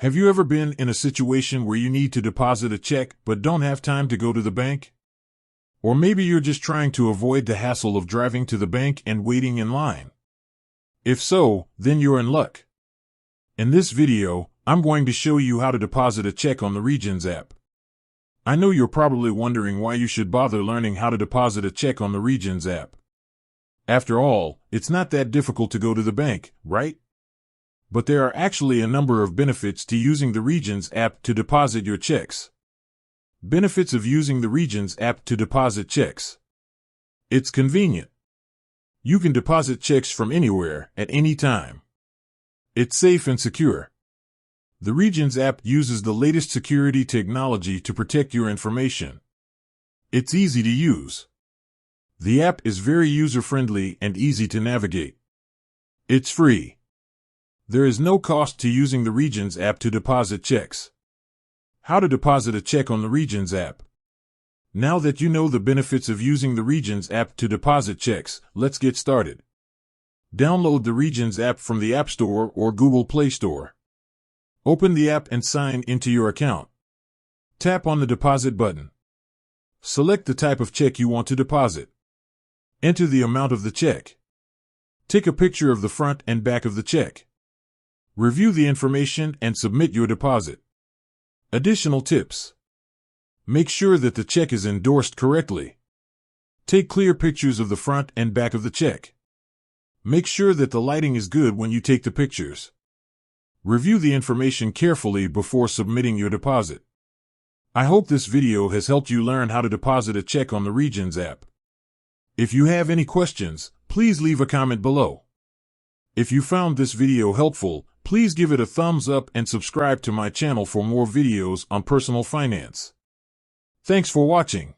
Have you ever been in a situation where you need to deposit a check but don't have time to go to the bank? Or maybe you're just trying to avoid the hassle of driving to the bank and waiting in line. If so, then you're in luck. In this video, I'm going to show you how to deposit a check on the Regions app. I know you're probably wondering why you should bother learning how to deposit a check on the Regions app. After all, it's not that difficult to go to the bank, right? But there are actually a number of benefits to using the Regions app to deposit your checks. Benefits of using the Regions app to deposit checks. It's convenient. You can deposit checks from anywhere, at any time. It's safe and secure. The Regions app uses the latest security technology to protect your information. It's easy to use. The app is very user-friendly and easy to navigate. It's free. There is no cost to using the Regions app to deposit checks. How to deposit a check on the Regions app. Now that you know the benefits of using the Regions app to deposit checks, let's get started. Download the Regions app from the App Store or Google Play Store. Open the app and sign into your account. Tap on the Deposit button. Select the type of check you want to deposit. Enter the amount of the check. Take a picture of the front and back of the check. Review the information and submit your deposit. Additional tips. Make sure that the check is endorsed correctly. Take clear pictures of the front and back of the check. Make sure that the lighting is good when you take the pictures. Review the information carefully before submitting your deposit. I hope this video has helped you learn how to deposit a check on the Regions app. If you have any questions, please leave a comment below. If you found this video helpful, please give it a thumbs up and subscribe to my channel for more videos on personal finance. Thanks for watching.